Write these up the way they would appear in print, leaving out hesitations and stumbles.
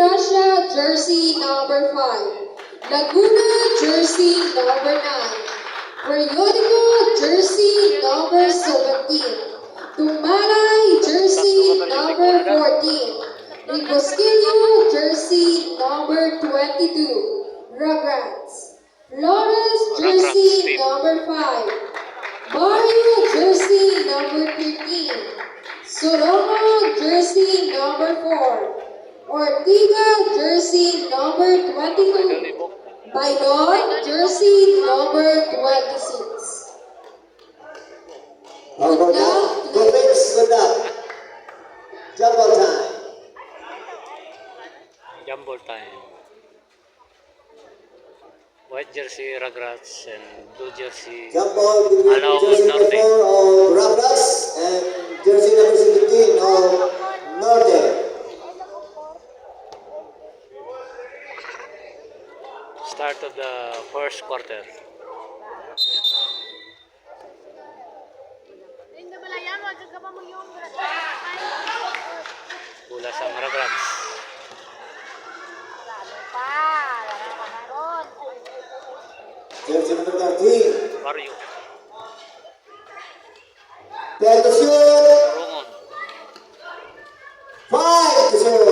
Gracia, jersey number 5. Laguna, jersey number 9. Periodico, jersey number 17. Tumalay, jersey number 14. Rigosquillo, jersey number 22. Rugrats. Flores, jersey number 5. Mario, jersey number 13. Sorono, jersey number 4. Ortiga, jersey number 22. Bailon, jersey number 26. Good luck. Good wins. Good luck. Jumble time. Jumble time. White jersey Rugrats and blue jersey Jumble between Alao jersey number Norte. 4 of Rugrats and jersey number 17 of Norte. Start of the first quarter. Bola sa Rugrats. Jersey number 13. Mario. 10 to shoot. Rungon. 5 to shoot.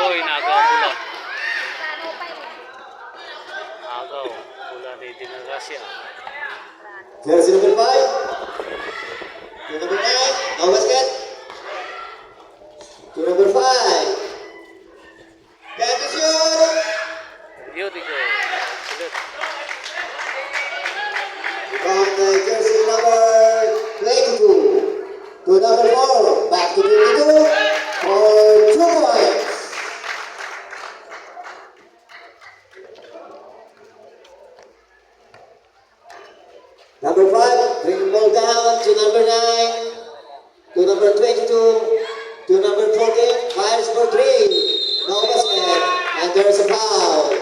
Uy, nagaw ang bola. Nagaw. Bola ni Dinarasya. Jersey number 5. To number 9. No basket. To number 5. 10 to shoot. Beautiful. Ulit. From the jersey number 22 to number 4, back to 22 for 2 points. Number 5, bring the ball down to number 9, to number 22, to number 14, fires for 3, no basket, and there's a foul.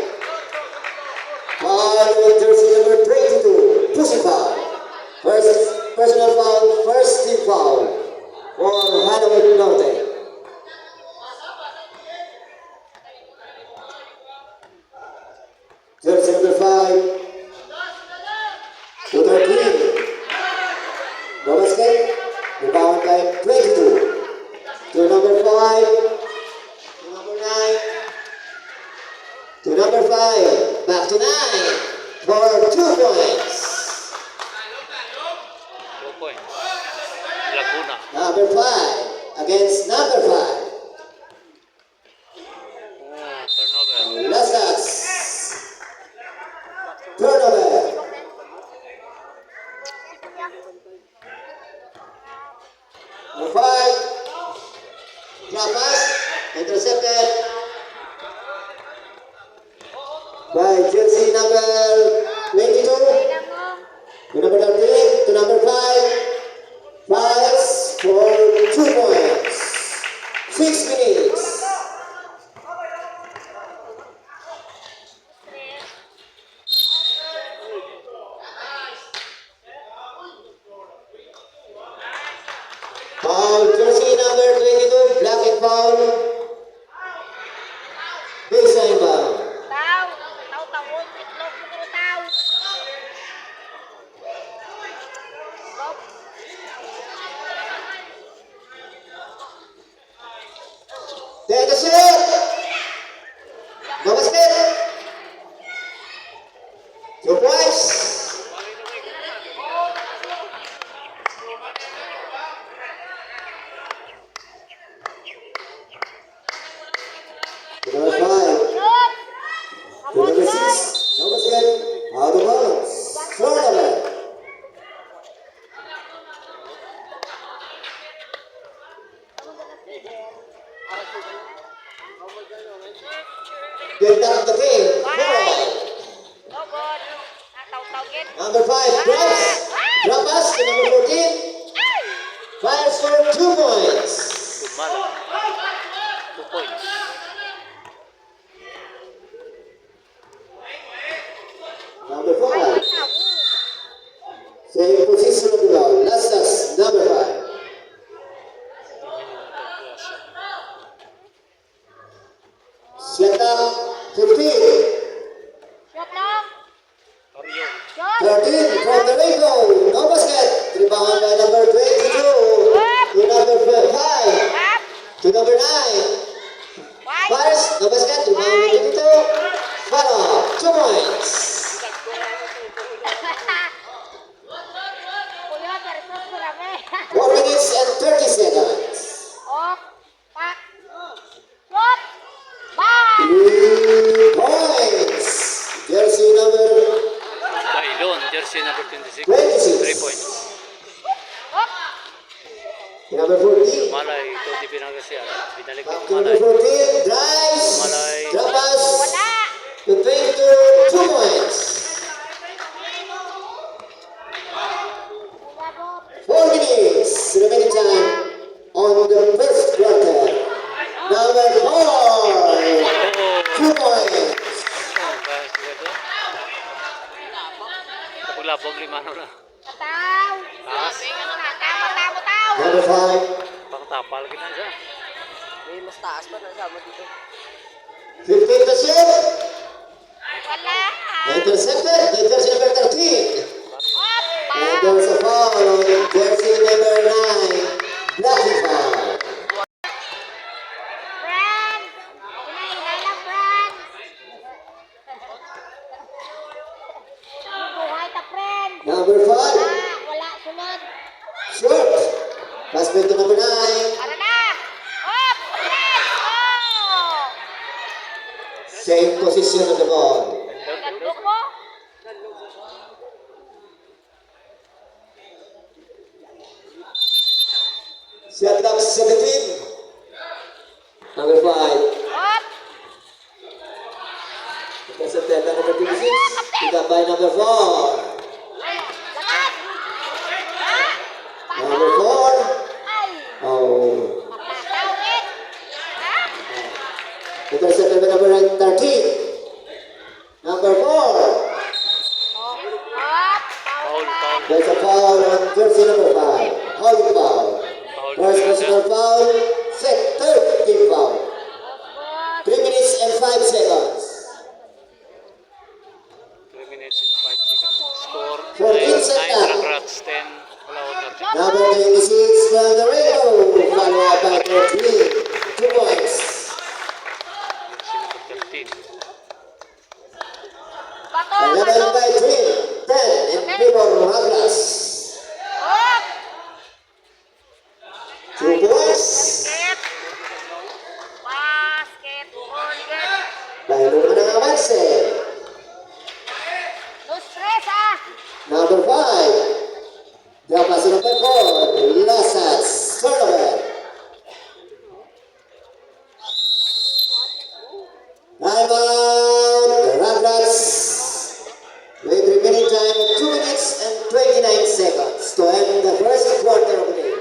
Foul with jersey number 22, pushing foul. First personal foul, first team foul for Halloween Norte. Jersey number 5 to 13. No basket, rebound by 22. To number 5, to number 9, to number 5, back to 9 for 2 points. 2 points. Laguna. Number 5 against number 5. Oh, turnover. Last shots. Turnover. Number 5. Drop pass. Intercepted by jersey number 22 to number 13 to number 5. Fouls for 2 points. 6 minutes. Foul jersey number 22, blocking foul. Baseline foul. Take the shot. No basket. 2 points. To number 5. To number 6. No basket. Out of bounds. Turnover. Good luck of the game. Number 5 drops. Drop pass to number 14. Fires for 2 points. Tumala. 2 points. Number 5. Same position of the ball. Last touch. Number 5. 15. Shot lang. Oreo. Shot. 13 from the rainbow. No basket. Rebound by number 22. To number 5. Up. To number 9. Five. Paris, no basket. Rebound by 22. Follow. 2 points. Kuya, terus kurangnya. 4 minutes and 30 seconds. Oh, Pak. Shot. Bye. 3 points. Jersey number Bailon, jersey number 26. 26. 3 points. Oh. Number 14. Malay, ito di Pinagasya. Binalik Back ni to number Malay. 14. Drives. Malay. Drop pass. Wala. To 22. 2 points. Kuya, Bob. 4 minutes remaining time on the first quarter. Number 4. Oo. 2 points. Oh, kaya sila to. Kapag-labog, 5 na. Tahu. Taas. Tahu. Number 5. Pang-tapal kita siya. May mas taas pa na sama dito. 15 to shoot. Wala. Intercepted. The jersey number 13. Up. And there's a foul on jersey number 9. Blocking foul. Friends. Hinay lang, friends. Buhay ta, friends. Number 5. Wala, sunod. Short. Basket to number 9. Tara na. Up. Friends. Oh. Same position of the ball. Gandok mo. Shot clock 17. Number 5. Up. Intercepted by number 26. Pick up by number 4. Lakat. Ha? Number 4. Ay. Oh. Makakawin. Ha? Intercepted by number 13. Number 4. Oh. Up. Foul, na. foul. There's a foul on jersey number 5. Holding foul. Foul. First personal foul. Third team foul. Good. 3 minutes and 5 seconds. 3 minutes and 5 seconds. Score 14 9 seconds. Ragrats, 10 Palawan Norte. Number 26 from the rainbow. Follow up by 13. 2 points. Jersey number 13. Bato. 11 by 3. 10 in favor of Raglas. Up. 2 points. Basket. Basketball game. Dahil mo na avanse. No stress, ah. Number 5. Drop pass to number 4. Lasas. Turnover. Time out. The Raglas. With remaining time 2 minutes and 29 seconds to end the first quarter of the game.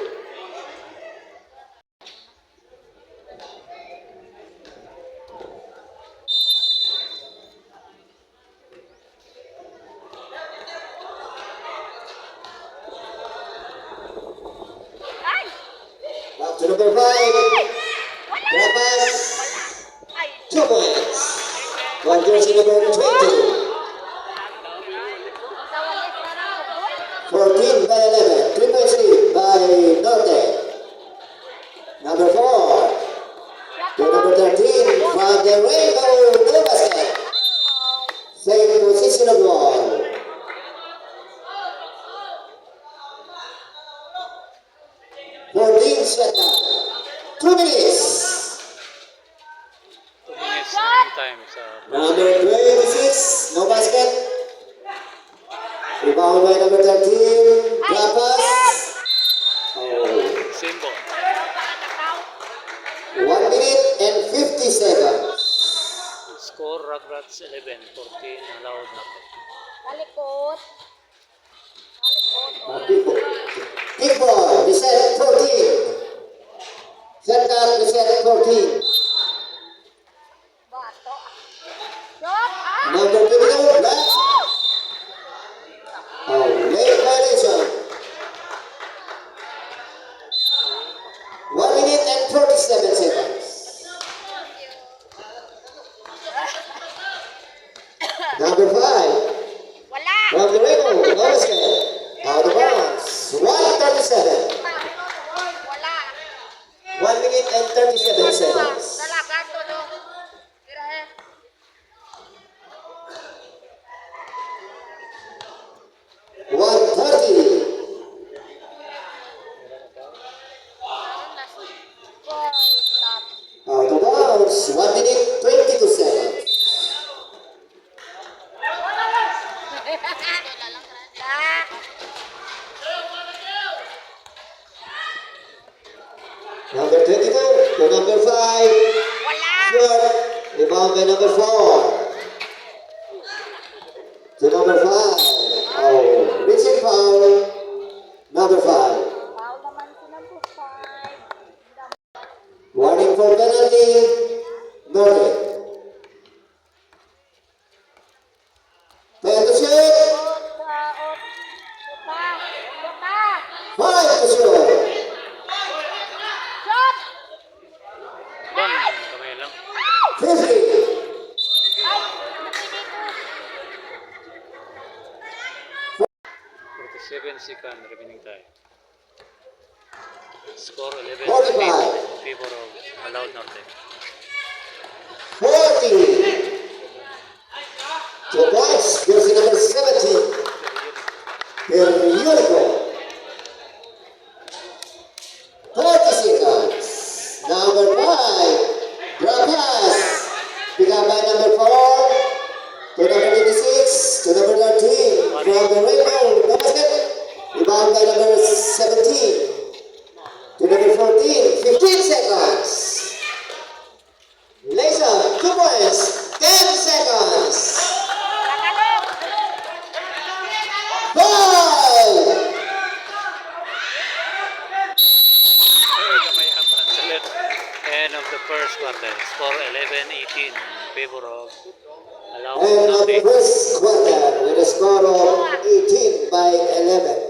Ay. Back to number 5. Wala. Drop pass. Ay. 2 points. One jersey number 20. Sawalis na raw. 14 by 11. 3 points lead by Norte. Number 4. To number 13 from the rainbow. No basket. Same position of ball. 14 shot clock. 2 minutes. 2 minutes remaining time sa Number 26, no basket. Rebound by number 13. Drop pass. Oh. symbol. 1 minute and 50 seconds. Score Ragrats 11, 14 allowed Norte. Talikod. Kick ball, reset 14. Set up, reset 14. Bato. Shot. Ah. Number 22, left. Oh, late violation. 1 minute and 47 seconds. Number 5. Wala. From the Rainbow, no basket. Out of bounds. 1:37. Wala. 1 minute and 37 seconds. Dalaga to do. Kirahe. 1:30. Goal. Stop. Out of bounds. 1 minute 22 seconds. Ah. Number 22 to number 5. Wala. Short. Rebound by number 4. To number 5. Oh, reaching foul. Number 5. Foul naman si number 5. Warning for penalty. Noted. Ten to shoot. Five to shoot. Shot! Doon, kamay lang. 50. Ay, napili ko. 47 second remaining time. Score 11 45. favor of allowed Norte. 40. 2 points. Jersey number 17. Periodico. 40 seconds. Number 5. Drop pass. Pick up by number 4. To number 26. To number 13. From the Rainbow. No basket. Rebound by number 17. To number 14. 15 seconds. Lace up. 2 points. 10 seconds. Five. Hey, kamay hanggang sa end of the first quarter. Score 11-18 in favor of allowed And of the Norte. first quarter with a score of 18 by 11.